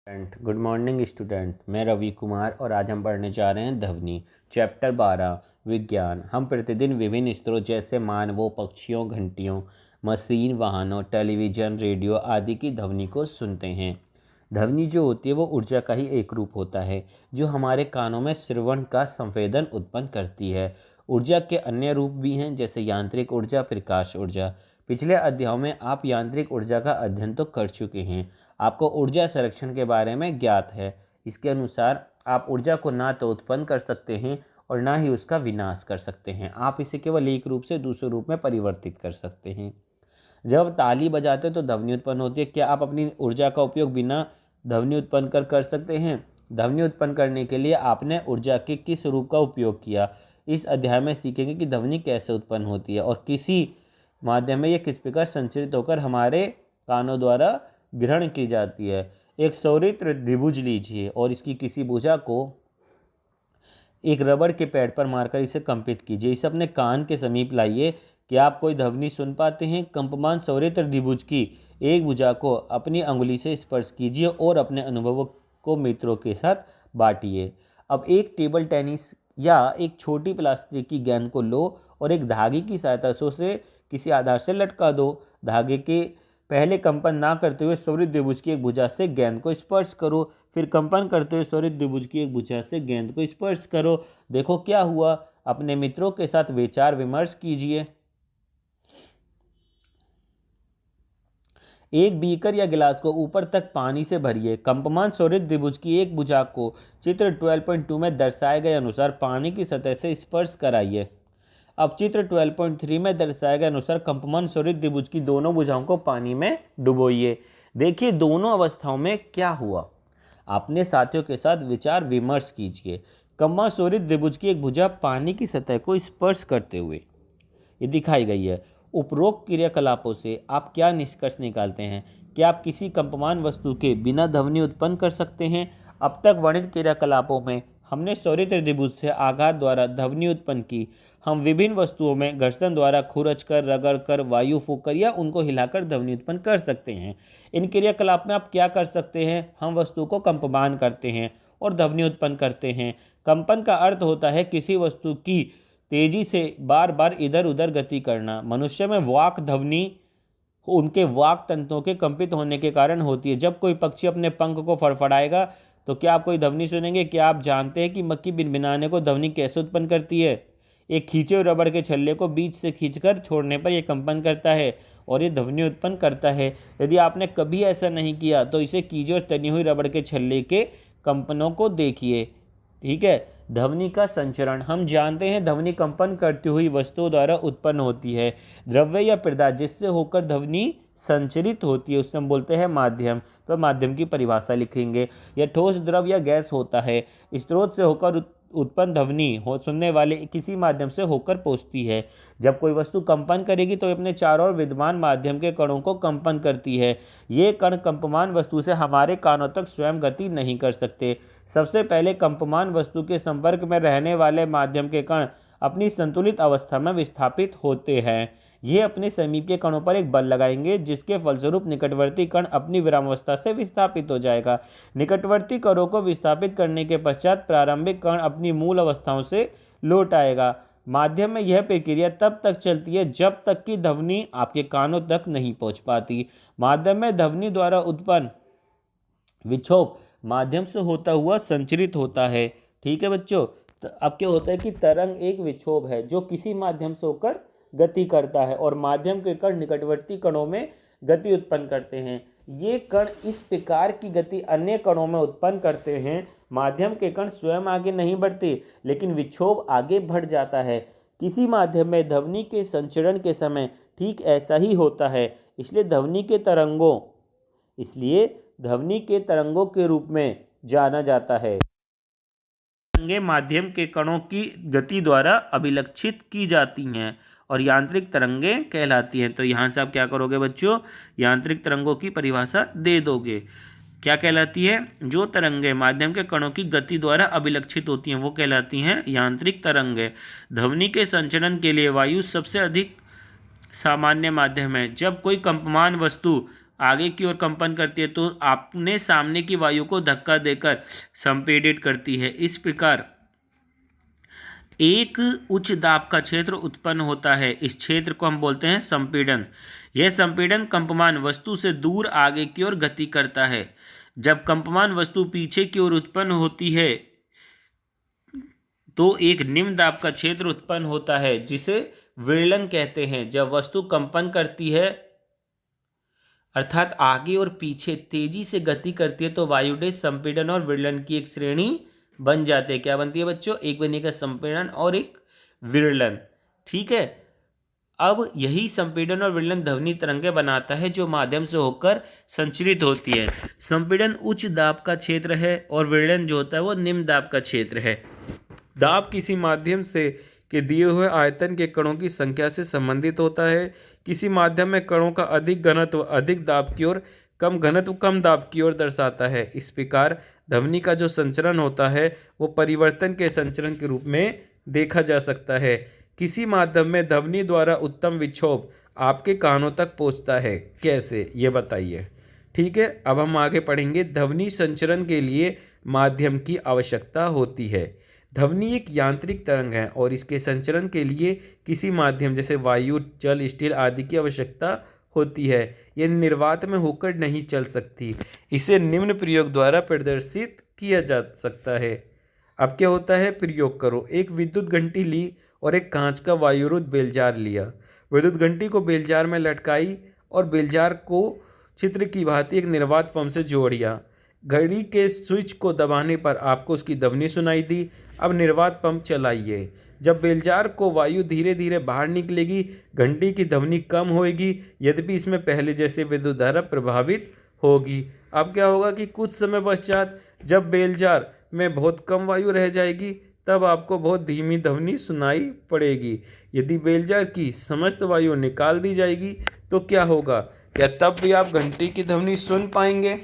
Good morning student. मैं रवि कुमार और आज हम पढ़ने जा रहे हैं ध्वनि चैप्टर 12 विज्ञान। हम प्रतिदिन विभिन्न स्रोत जैसे मानवों, पक्षियों, घंटियों, मशीन, वाहनों, टेलीविज़न, रेडियो आदि की ध्वनि को सुनते हैं। ध्वनि जो होती है वो ऊर्जा का ही एक रूप होता है जो हमारे कानों में श्रवण का संवेदन उत्पन्न करती है। ऊर्जा के अन्य रूप भी हैं जैसे यांत्रिक ऊर्जा, प्रकाश ऊर्जा। पिछले अध्यायों में आप यांत्रिक ऊर्जा का अध्ययन तो कर चुके हैं। आपको ऊर्जा संरक्षण के बारे में ज्ञात है। इसके अनुसार आप ऊर्जा को ना तो उत्पन्न कर सकते हैं और ना ही उसका विनाश कर सकते हैं। आप इसे केवल एक रूप से दूसरे रूप में परिवर्तित कर सकते हैं। जब ताली बजाते तो ध्वनि उत्पन्न होती है। क्या आप अपनी ऊर्जा का उपयोग बिना ध्वनि उत्पन्न कर सकते हैं? ध्वनि उत्पन्न करने के लिए आपने ऊर्जा के किस रूप का उपयोग किया? इस अध्याय में सीखेंगे कि ध्वनि कैसे उत्पन्न होती है और किसी माध्यम में यह किस प्रकार संचरित होकर हमारे कानों द्वारा ग्रहण की जाती है। एक सौरित्र त्रिभुज लीजिए और इसकी किसी भुजा को एक रबड़ के पैड पर मारकर इसे कंपित कीजिए। इसे अपने कान के समीप लाइए। क्या आप कोई ध्वनि सुन पाते हैं? कंपमान सौरित्र त्रिभुज की एक भुजा को अपनी अंगुली से स्पर्श कीजिए और अपने अनुभवों को मित्रों के साथ बांटिए। अब एक टेबल टेनिस या एक छोटी प्लास्टिक की गेंद को लो और एक धागे की सहायता से उसे किसी आधार से लटका दो। धागे के पहले कंपन ना करते हुए सौरित्र त्रिभुज की एक भुजा से गेंद को स्पर्श करो, फिर कंपन करते हुए सौरित्र त्रिभुज की एक भुजा से गेंद को स्पर्श करो। देखो क्या हुआ। अपने मित्रों के साथ विचार विमर्श कीजिए। एक बीकर या गिलास को ऊपर तक पानी से भरिए। कंपमान सौरित्र त्रिभुज की एक भुजा को चित्र 12.2 में दर्शाए गए अनुसार पानी की सतह से स्पर्श कराइए। अब चित्र 12.3 में दर्शाए गए अनुसार कंपमान सौरित्र त्रिभुज की दोनों भुजाओं को पानी में डुबोइए। देखिए दोनों अवस्थाओं में क्या हुआ। अपने साथियों के साथ विचार विमर्श कीजिए। कंपमान सौरित्र त्रिभुज की एक भुजा पानी की सतह को स्पर्श करते हुए ये दिखाई गई है। उपरोक्त क्रियाकलापों से आप क्या निष्कर्ष निकालते हैं? क्या आप किसी कंपमान वस्तु के बिना ध्वनि उत्पन्न कर सकते हैं? अब तक वर्णित क्रियाकलापों में हमने सौरित्र त्रिभुज से आघात द्वारा ध्वनि उत्पन्न की। हम विभिन्न वस्तुओं में घर्षण द्वारा खुरच कर, रगड़ कर, वायु फूंककर या उनको हिलाकर ध्वनि उत्पन्न कर सकते हैं। इन क्रियाकलाप में आप क्या कर सकते हैं? हम वस्तु को कंपमान करते हैं और ध्वनि उत्पन्न करते हैं। कंपन का अर्थ होता है किसी वस्तु की तेजी से बार बार इधर उधर गति करना। मनुष्य में वाक ध्वनि उनके वाक तंतुओं के कंपित होने के कारण होती है। जब कोई पक्षी अपने पंख को फड़फड़ाएगा तो क्या आप कोई ध्वनि सुनेंगे? क्या आप जानते हैं कि मक्खी भिनभिनाने को ध्वनि कैसे उत्पन्न करती है? एक खींचे हुए रबड़ के छल्ले को बीच से खींचकर छोड़ने पर यह कंपन करता है और ये ध्वनि उत्पन्न करता है। यदि आपने कभी ऐसा नहीं किया तो इसे कीजिए और तनी हुई रबड़ के छल्ले के कंपनों को देखिए। ठीक है। ध्वनि का संचरण। हम जानते हैं ध्वनि कंपन करती हुई वस्तुओं द्वारा उत्पन्न होती है। द्रव्य या पदार्थ जिससे होकर ध्वनि संचरित होती है उसे हम बोलते हैं माध्यम। तो माध्यम की परिभाषा लिखेंगे। यह ठोस, द्रव या गैस होता है। स्रोत से होकर उत्पन्न ध्वनि सुनने वाले किसी माध्यम से होकर पहुंचती है। जब कोई वस्तु कंपन करेगी तो अपने चारों ओर विद्यमान माध्यम के कणों को कंपन करती है। ये कण कंपमान वस्तु से हमारे कानों तक स्वयं गति नहीं कर सकते। सबसे पहले कंपमान वस्तु के संपर्क में रहने वाले माध्यम के कण अपनी संतुलित अवस्था में विस्थापित होते हैं। ये अपने समीप के कणों पर एक बल लगाएंगे जिसके फलस्वरूप निकटवर्ती कण अपनी विरामावस्था से विस्थापित हो जाएगा। निकटवर्ती कणों को विस्थापित करने के पश्चात प्रारंभिक कण अपनी मूल अवस्थाओं से लौट आएगा। माध्यम में यह प्रक्रिया तब तक चलती है जब तक कि ध्वनि आपके कानों तक नहीं पहुंच पाती। माध्यम में ध्वनि द्वारा उत्पन्न विक्षोभ माध्यम से होता हुआ संचरित होता है। ठीक है बच्चों। अब क्या होता है कि तरंग एक विक्षोभ है जो किसी माध्यम से होकर गति करता है और माध्यम के कण निकटवर्ती कणों में गति उत्पन्न करते हैं। ये कण इस प्रकार की गति अन्य कणों में उत्पन्न करते हैं। माध्यम के कण स्वयं आगे नहीं बढ़ते लेकिन विक्षोभ आगे बढ़ जाता है। किसी माध्यम में ध्वनि के संचरण के समय ठीक ऐसा ही होता है। इसलिए ध्वनि के तरंगों के रूप में जाना जाता है। तरंगे माध्यम के कणों की गति द्वारा अभिलक्षित की जाती हैं और यांत्रिक तरंगें कहलाती हैं। तो यहाँ से आप क्या करोगे बच्चों? यांत्रिक तरंगों की परिभाषा दे दोगे। क्या कहलाती है? जो तरंगें माध्यम के कणों की गति द्वारा अभिलक्षित होती हैं वो कहलाती हैं यांत्रिक तरंगें। ध्वनि के संचरण के लिए वायु सबसे अधिक सामान्य माध्यम है। जब कोई कंपमान वस्तु आगे की ओर कंपन करती है तो अपने सामने की वायु को धक्का देकर संपीड़ित करती है। इस प्रकार एक उच्च दाब का क्षेत्र उत्पन्न होता है। इस क्षेत्र को हम बोलते हैं संपीड़न। यह संपीड़न कंपमान वस्तु से दूर आगे की ओर गति करता है। जब कंपमान वस्तु पीछे की ओर उत्पन्न होती है तो एक निम्न दाब का क्षेत्र उत्पन्न होता है जिसे विरलन कहते हैं। जब वस्तु कंपन करती है अर्थात आगे और पीछे तेजी से गति करती है तो वायुदेश संपीड़न और विरलन की एक श्रेणी बन जाते हैं। क्या बनती है बच्चों? एक बनेगा संपीड़न और एक विरलन। ठीक है। अब यही संपीड़न और विरलन ध्वनि तरंगें बनाता है जो माध्यम से होकर संचरित होती है। संपीड़न उच्च दाब का क्षेत्र है और विरलन जो होता है वो निम्न दाब का क्षेत्र है। दाब किसी माध्यम से के दिए हुए आयतन के कणों की संख्या से संबंधित होता है। किसी माध्यम में कणों का अधिक घनत्व अधिक दाब की ओर, कम घनत्व कम दाब की ओर दर्शाता है। इस प्रकार ध्वनि का जो संचरण होता है वो परिवर्तन के संचरण के रूप में देखा जा सकता है। किसी माध्यम में ध्वनि द्वारा उत्तम विक्षोभ आपके कानों तक पहुंचता है। कैसे, ये बताइए। ठीक है, अब हम आगे पढ़ेंगे। ध्वनि संचरण के लिए माध्यम की आवश्यकता होती है। ध्वनि एक यांत्रिक तरंग है और इसके संचरण के लिए किसी माध्यम जैसे वायु, जल, स्टील आदि की आवश्यकता होती है। यह निर्वात में होकर नहीं चल सकती। इसे निम्न प्रयोग द्वारा प्रदर्शित किया जा सकता है। अब क्या होता है? प्रयोग करो। एक विद्युत घंटी ली और एक कांच का वायुरुद्ध बेलजार लिया। विद्युत घंटी को बेलजार में लटकाई और बेलजार को चित्र की भांति एक निर्वात पंप से जोड़ दिया। घड़ी के स्विच को दबाने पर आपको उसकी ध्वनि सुनाई दी। अब निर्वात पंप चलाइए। जब बेलजार को वायु धीरे धीरे बाहर निकलेगी, घंटी की ध्वनि कम होगी, यद्यपि इसमें पहले जैसे विद्युत धारा प्रभावित होगी। अब क्या होगा कि कुछ समय पश्चात जब बेलजार में बहुत कम वायु रह जाएगी तब आपको बहुत धीमी ध्वनि सुनाई पड़ेगी। यदि बेलजार की समस्त वायु निकाल दी जाएगी तो क्या होगा? क्या तब भी आप घंटी की ध्वनि सुन पाएंगे?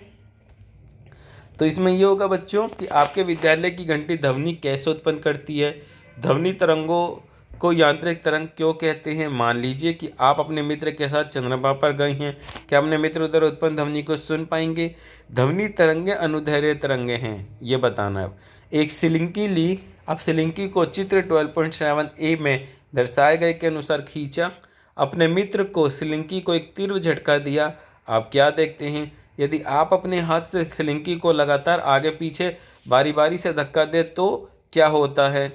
तो इसमें यह होगा बच्चों कि आपके विद्यालय की घंटी ध्वनि कैसे उत्पन्न करती है। ध्वनि तरंगों को यांत्रिक तरंग क्यों कहते हैं? मान लीजिए कि आप अपने मित्र के साथ चंद्रमा पर गए हैं। क्या अपने मित्र उधर उत्पन्न ध्वनि को सुन पाएंगे? ध्वनि तरंगे अनुदैर्ध्य तरंगे हैं, ये बताना है। एक सिलिंकी ली। अब सिलिंकी को चित्र 12.7a में दर्शाए गए के अनुसार खींचा। अपने मित्र को सिलिंकी को एक तीव्र झटका दिया। आप क्या देखते हैं? यदि आप अपने हाथ से सिलिंकी को लगातार आगे पीछे बारी बारी से धक्का दे तो क्या होता है?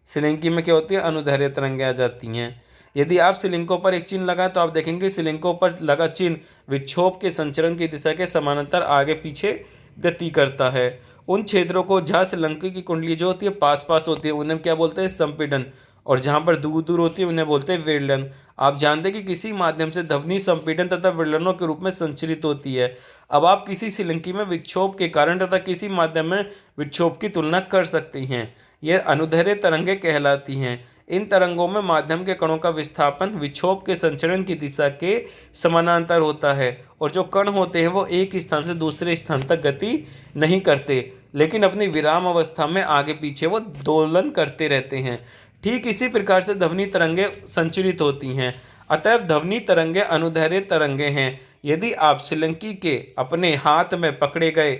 सिलिंकी में क्या होती है? अनुदैर्ध्य तरंगें आ जाती हैं। यदि आप सिलिंकों पर एक चिन्ह लगाएं तो आप देखेंगे सिलिंकों पर लगा चिन्ह विक्षोभ के संचरण की दिशा के समानांतर आगे पीछे गति करता है। उन क्षेत्रों को जहाँ सिलिंकी की कुंडली जो होती है पास पास होती है उन्हें क्या बोलते हैं? संपीड़न। और जहाँ पर दूर दूर होती है उन्हें बोलते हैं विरलन। आप जानते हैं कि किसी माध्यम से ध्वनि संपीड़न तथा विरलनों के रूप में संचरित होती है। अब आप किसी सिलिंकी में विक्षोभ के कारण तथा किसी माध्यम में विक्षोभ की तुलना कर सकते हैं। यह अनुदैर्ध्य तरंगें कहलाती हैं। इन तरंगों में माध्यम के कणों का विस्थापन विक्षोभ के संचरण की दिशा के समानांतर होता है और जो कण होते हैं वो एक स्थान से दूसरे स्थान तक गति नहीं करते, लेकिन अपनी विराम अवस्था में आगे पीछे वो दोलन करते रहते हैं। ठीक इसी प्रकार से ध्वनि तरंगें संचरित होती हैं। अतएव ध्वनि तरंगें अनुदैर्ध्य तरंगें हैं। यदि आप सिलिंकी के अपने हाथ में पकड़े गए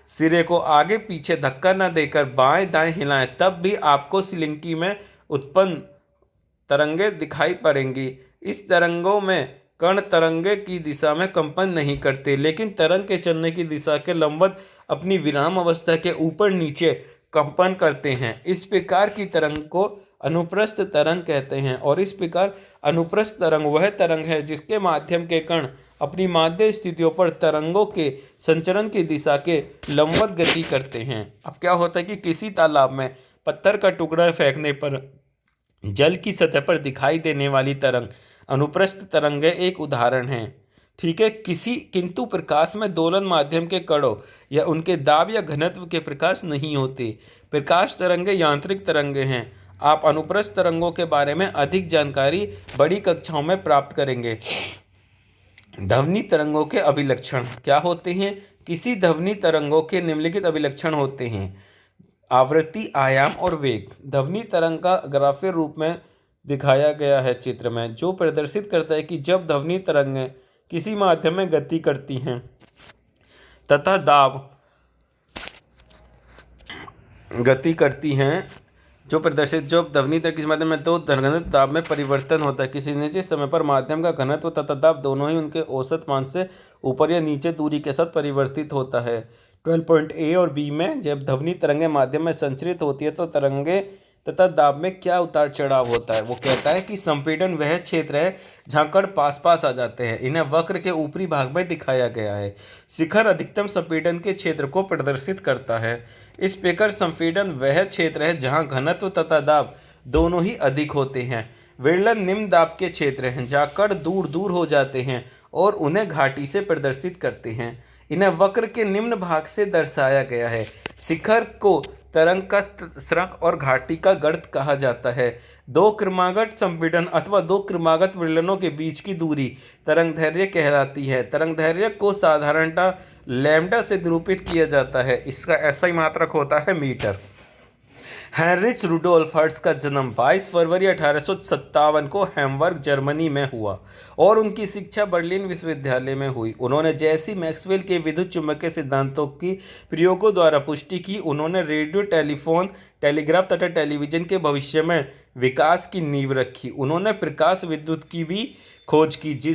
सिरे को आगे पीछे धक्का न देकर बाएं दाएं हिलाएं तब भी आपको सिलिंकी में उत्पन्न तरंगें दिखाई पड़ेंगी। इस तरंगों में कण तरंगे की दिशा में कंपन नहीं करते, लेकिन तरंग के चलने की दिशा के लंबवत अपनी विराम अवस्था के ऊपर नीचे कंपन करते हैं। इस प्रकार की तरंग को अनुप्रस्थ तरंग कहते हैं और इस प्रकार अनुप्रस्थ तरंग वह तरंग है जिसके माध्यम के कण अपनी माध्य स्थितियों पर तरंगों के संचरण की दिशा के लंबवत गति करते हैं। अब क्या होता है कि किसी तालाब में पत्थर का टुकड़ा फेंकने पर जल की सतह पर दिखाई देने वाली तरंग अनुप्रस्थ तरंगें एक उदाहरण है। ठीक है। किंतु प्रकाश में दोलन माध्यम के कणों या उनके दाब या घनत्व के प्रकाश नहीं होते। प्रकाश तरंगें यांत्रिक तरंगें हैं। आप अनुप्रस्थ तरंगों के बारे में अधिक जानकारी बड़ी कक्षाओं में प्राप्त करेंगे। ध्वनि तरंगों के अभिलक्षण क्या होते हैं? किसी ध्वनि तरंगों के निम्नलिखित अभिलक्षण होते हैं। आवृत्ति, आयाम और वेग। ध्वनि तरंग का ग्राफीय रूप में दिखाया गया है चित्र में, जो प्रदर्शित करता है कि जब ध्वनि तरंगें किसी माध्यम में गति करती हैं तथा दाब गति करती हैं जो ध्वनि तरंग किसी माध्यम में तो घनत्व दाब में परिवर्तन होता है। किसी निश्चित समय पर माध्यम का घनत्व तथा दाब दोनों ही उनके औसत मान से ऊपर या नीचे दूरी के साथ परिवर्तित होता है। 12.A और बी में जब ध्वनि तरंगें माध्यम में संचरित होती है तो तरंगे तथा दाब में क्या उतार चढ़ाव होता है। वो कहता है कि संपीड़न वह क्षेत्र है जहाँ कण पास पास आ जाते हैं। इन्हें वक्र के ऊपरी भाग में दिखाया गया है। शिखर अधिकतम संपीड़न के क्षेत्र को प्रदर्शित करता है। इस प्रकार संपीड़न वह क्षेत्र है जहाँ घनत्व तथा दाब दोनों ही अधिक होते हैं। विरलन निम्न दाब के क्षेत्र हैं जहाँ कण दूर दूर हो जाते हैं और उन्हें घाटी से प्रदर्शित करते हैं। इन्हें वक्र के निम्न भाग से दर्शाया गया है। शिखर को तरंग का स्रक और घाटी का गर्त कहा जाता है। दो क्रमागत संपीड़न अथवा दो क्रमागत विरलनों के बीच की दूरी तरंगदैर्घ्य कहलाती है। तरंगदैर्घ्य को साधारणतः लैम्डा से निरूपित किया जाता है। इसका ऐसा मात्रक होता है मीटर। हेनरिच रुडोल्फ हर्ट्ज का जन्म 22 फरवरी 1857 को हैम्बर्ग जर्मनी में हुआ और उनकी शिक्षा बर्लिन विश्वविद्यालय में हुई। उन्होंने जैसी मैक्सवेल के विद्युत चुंबकीय सिद्धांतों की प्रयोगों द्वारा पुष्टि की। उन्होंने रेडियो, टेलीफोन, टेलीग्राफ तथा टेलीविजन के भविष्य में विकास की नींव रखी। उन्होंने प्रकाश विद्युत की भी खोज की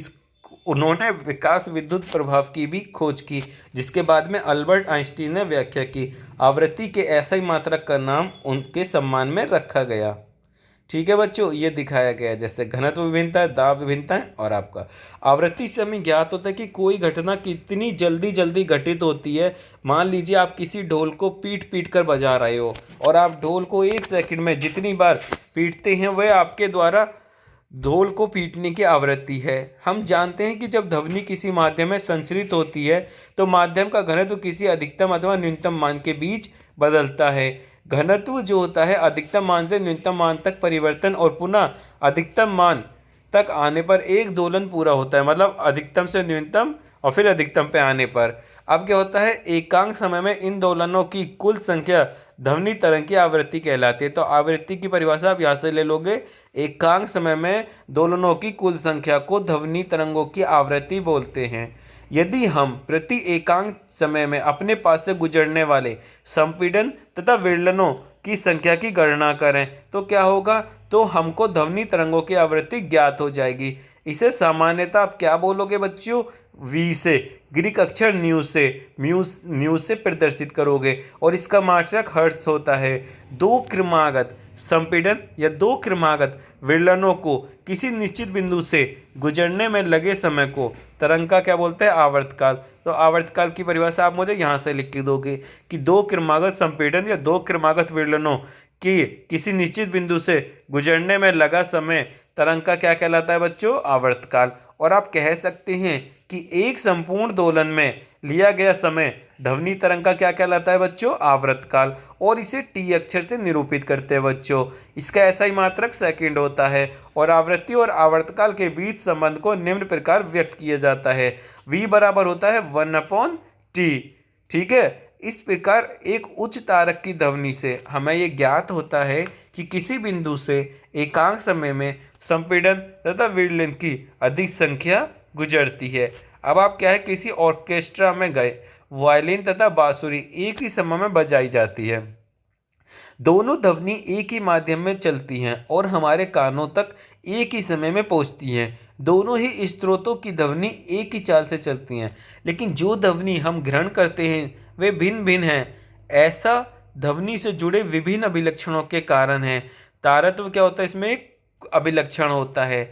उन्होंने विकास विद्युत प्रभाव की भी खोज की, जिसके बाद में अल्बर्ट आइंस्टीन ने व्याख्या की। आवृत्ति के ऐसा ही मात्रक का नाम उनके सम्मान में रखा गया। ठीक है बच्चों, ये दिखाया गया है जैसे घनत्व विभिन्नता है, दाब विभिन्नता है और आपका आवृत्ति से हमें ज्ञात होता है कि कोई घटना कितनी जल्दी जल्दी घटित होती है। मान लीजिए आप किसी ढोल को पीट पीट कर बजा रहे हो और आप ढोल को 1 सेकंड में जितनी बार पीटते हैं वह आपके द्वारा ढोल को पीटने की आवृत्ति है। हम जानते हैं कि जब ध्वनि किसी माध्यम में संचरित होती है तो माध्यम का घनत्व किसी अधिकतम अथवा न्यूनतम मान के बीच बदलता है। घनत्व जो होता है अधिकतम मान से न्यूनतम मान तक परिवर्तन और पुनः अधिकतम मान तक आने पर एक दोलन पूरा होता है, मतलब अधिकतम से न्यूनतम और फिर अधिकतम पे आने पर। अब क्या होता है, एकांक समय में इन दोलनों की कुल संख्या ध्वनि तरंग की आवृत्ति कहलाती है। तो आवृत्ति की परिभाषा आप यहाँ से ले लोगे, एकांक समय में दोलनों की कुल संख्या को ध्वनि तरंगों की आवृत्ति बोलते हैं। यदि हम प्रति एकांक समय में अपने पास से गुजरने वाले संपीड़न तथा विरलनों की संख्या की गणना करें तो क्या होगा, तो हमको ध्वनि तरंगों की आवृत्ति ज्ञात हो जाएगी। इसे सामान्यतः आप क्या बोलोगे बच्चों, वी से, ग्रीक अक्षर न्यूज से प्रदर्शित करोगे और इसका मात्रक हर्ट्ज होता है। दो क्रमागत संपीड़न या दो क्रमागत विरलनों को किसी निश्चित बिंदु से गुजरने में लगे समय को तरंग का क्या बोलते हैं, आवर्तकाल। तो आवर्तकाल की परिभाषा आप मुझे यहाँ से लिख के दोगे कि दो क्रमागत संपीड़न या दो क्रमागत विरलनों की किसी निश्चित बिंदु से गुजरने में लगा समय तरंग का क्या कहलाता है बच्चों, आवर्तकाल। और आप कह सकते हैं कि एक संपूर्ण दोलन में लिया गया समय ध्वनि तरंग का क्या कहलाता है बच्चों, आवर्तकाल। और इसे टी अक्षर से निरूपित करते हैं बच्चों। इसका ऐसा ही मात्रक सेकंड होता है और आवृत्ति और आवर्तकाल के बीच संबंध को निम्न प्रकार व्यक्त किया जाता है। v बराबर होता है 1/t। ठीक है, इस प्रकार एक उच्च तारक की ध्वनि से हमें यह ज्ञात होता है कि किसी बिंदु से एकांक समय में संपीड़न तथा विरलन की अधिक संख्या गुजरती है। अब आप क्या है, किसी ऑर्केस्ट्रा में गए, वायलिन तथा बांसुरी एक ही समय में बजाई जाती है। दोनों ध्वनि एक ही माध्यम में चलती हैं और हमारे कानों तक एक ही समय में पहुंचती हैं। दोनों ही स्रोतों की ध्वनि एक ही चाल से चलती हैं, लेकिन जो ध्वनि हम ग्रहण करते हैं वे भिन्न भिन्न हैं। ऐसा ध्वनि से जुड़े विभिन्न अभिलक्षणों के कारण है। तारत्व क्या होता है, इसमें एक अभिलक्षण होता है।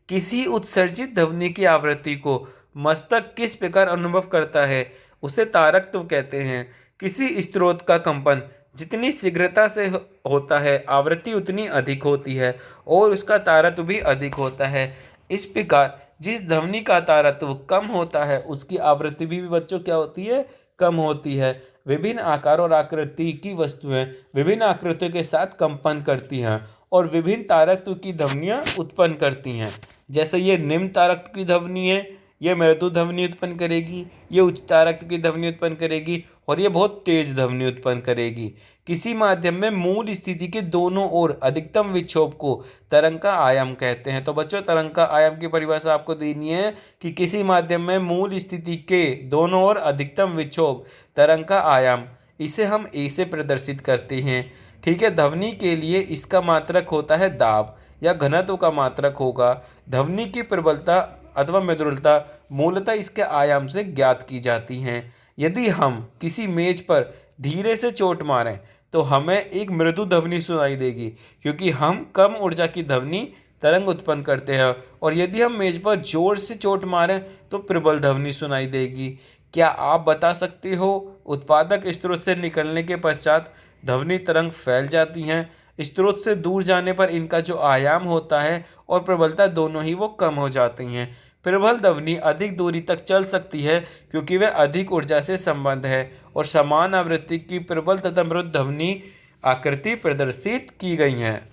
किसी उत्सर्जित ध्वनि की आवृत्ति को मस्तक किस प्रकार अनुभव करता है उसे तारकत्व कहते हैं। किसी स्रोत का कंपन जितनी शीघ्रता से होता है आवृत्ति उतनी अधिक होती है और उसका तारत्व भी अधिक होता है। इस प्रकार जिस ध्वनि का तारत्व कम होता है उसकी आवृत्ति भी बच्चों क्या होती है, कम होती है। विभिन्न आकार और आकृति की वस्तुएं विभिन्न आकृतियों के साथ कंपन करती हैं और विभिन्न तारत्व की ध्वनियाँ उत्पन्न करती हैं। जैसे ये निम्न तारत्व की ध्वनि है, ये मृदु ध्वनि उत्पन्न करेगी, ये उच्च तारक की ध्वनि उत्पन्न करेगी और ये बहुत तेज ध्वनि उत्पन्न करेगी। किसी माध्यम में मूल स्थिति के दोनों ओर अधिकतम विक्षोभ को तरंग का आयाम कहते हैं। तो बच्चों, तरंग का आयाम की परिभाषा आपको देनी है कि किसी माध्यम में मूल स्थिति के दोनों ओर अधिकतम विक्षोभ तरंग का आयाम, इसे हम ए से प्रदर्शित करते हैं। ठीक है। ध्वनि के लिए इसका मात्रक होता है दाब या घनत्व का मात्रक होगा। ध्वनि की प्रबलता अथवा मृदुलता मूलतः इसके आयाम से ज्ञात की जाती हैं। यदि हम किसी मेज पर धीरे से चोट मारें तो हमें एक मृदु ध्वनि सुनाई देगी, क्योंकि हम कम ऊर्जा की ध्वनि तरंग उत्पन्न करते हैं। और यदि हम मेज पर जोर से चोट मारें तो प्रबल ध्वनि सुनाई देगी। क्या आप बता सकते हो, उत्पादक स्रोत से निकलने के पश्चात ध्वनि तरंग फैल जाती हैं। स्रोत से दूर जाने पर इनका जो आयाम होता है और प्रबलता दोनों ही वो कम हो जाती हैं। प्रबल ध्वनि अधिक दूरी तक चल सकती है क्योंकि वह अधिक ऊर्जा से संबंध है और समान आवृत्ति की प्रबल तथा मृदु ध्वनि आकृति प्रदर्शित की गई हैं।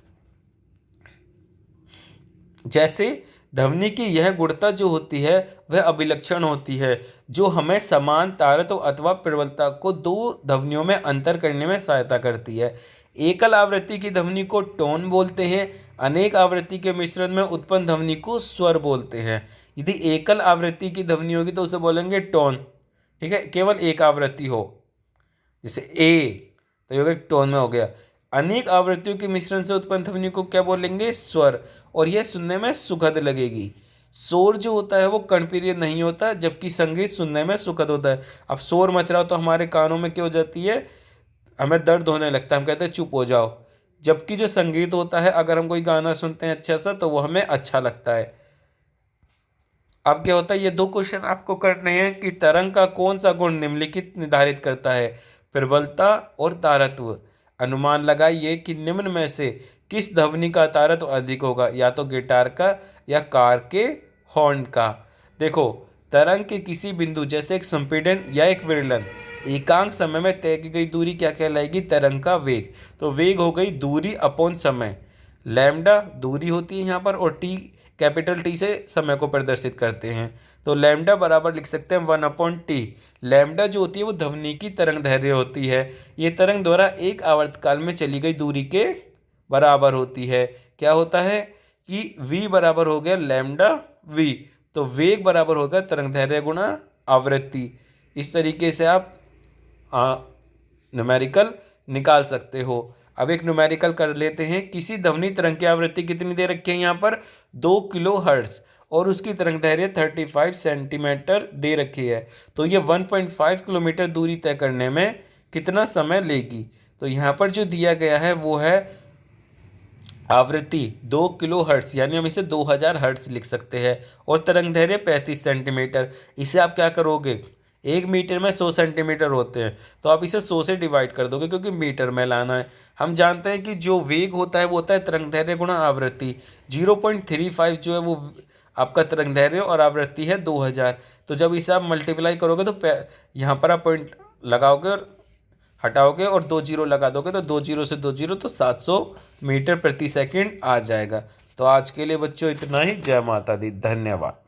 जैसे ध्वनि की यह गुणता जो होती है वह अभिलक्षण होती है, जो हमें समान तारत्व अथवा प्रबलता को दो ध्वनियों में अंतर करने में सहायता करती है। एकल आवृत्ति की ध्वनि को टोन बोलते हैं। अनेक आवृत्ति के मिश्रण में उत्पन्न ध्वनि को स्वर बोलते हैं। यदि एकल आवृत्ति की ध्वनि होगी तो उसे बोलेंगे टोन। ठीक है, केवल एक आवृत्ति हो, जैसे ए, तो ये हो गया टोन में हो गया। अनेक आवृत्तियों के मिश्रण से उत्पन्न ध्वनि को क्या बोलेंगे? स्वर। और यह सुनने में सुखद लगेगी। शोर जो होता है वो कर्णप्रिय नहीं होता, जबकि संगीत सुनने में सुखद होता है। अब शोर मच रहा हो तो हमारे कानों में क्या हो जाती है? हमें दर्द होने लगता है, हम कहते हैं चुप हो जाओ। जबकि जो संगीत होता है, अगर हम कोई गाना सुनते हैं अच्छा सा तो वो हमें अच्छा लगता है। अब क्या होता है, ये दो क्वेश्चन आपको करने हैं कि तरंग का कौन सा गुण निम्नलिखित निर्धारित करता है? प्रबलता और तारत्व। अनुमान लगाइए कि निम्न में से किस ध्वनि का तारत्व अधिक होगा, या तो गिटार का या कार के हॉर्न का। देखो, तरंग के किसी बिंदु जैसे एक संपीड़न या एक विरलन एकांक समय में तय की गई दूरी क्या कहलाएगी? तरंग का वेग। तो वेग हो गई दूरी अपॉन समय। लैम्डा दूरी होती है यहाँ पर, और टी कैपिटल टी से समय को प्रदर्शित करते हैं। तो लैम्डा बराबर लिख सकते हैं 1/t। लैम्डा जो होती है वो ध्वनि की तरंग दैर्घ्य होती है। ये तरंग द्वारा एक आवर्तकाल में चली गई दूरी के बराबर होती है। क्या होता है कि v बराबर हो गया लैम्डा v, तो वेग बराबर होगा तरंग दैर्घ्य गुणा आवृत्ति। इस तरीके से आप न्यूमेरिकल निकाल सकते हो। अब एक न्यूमेरिकल कर लेते हैं। किसी ध्वनि तरंग की आवृत्ति कितनी दे रखी है यहाँ पर? 2 किलो हर्ट्ज, और उसकी तरंग दैर्घ्य 35 सेंटीमीटर दे रखी है। तो ये 1.5 किलोमीटर दूरी तय करने में कितना समय लेगी? तो यहाँ पर जो दिया गया है वो है आवृत्ति 2 किलो हर्ट्ज, यानी हम इसे 2000 हर्ट्ज लिख सकते हैं, और तरंग दैर्घ्य 35 सेंटीमीटर। इसे आप क्या करोगे? 1 मीटर में 100 सेंटीमीटर होते हैं, तो आप इसे 100 से डिवाइड कर दोगे क्योंकि मीटर में लाना है। हम जानते हैं कि जो वेग होता है वो होता है तरंग दैर्घ्य गुणा आवृत्ति। 0.35 जो है वो आपका तरंग दैर्घ्य और आवृत्ति है 2000। तो जब इसे आप मल्टीप्लाई करोगे तो यहाँ पर आप पॉइंट लगाओगे और हटाओगे और 2 जीरो लगा दोगे, तो 2 जीरो से 2 जीरो तो 700 मीटर प्रति सेकंड आ जाएगा। तो आज के लिए बच्चों इतना ही। जय माता दी, धन्यवाद।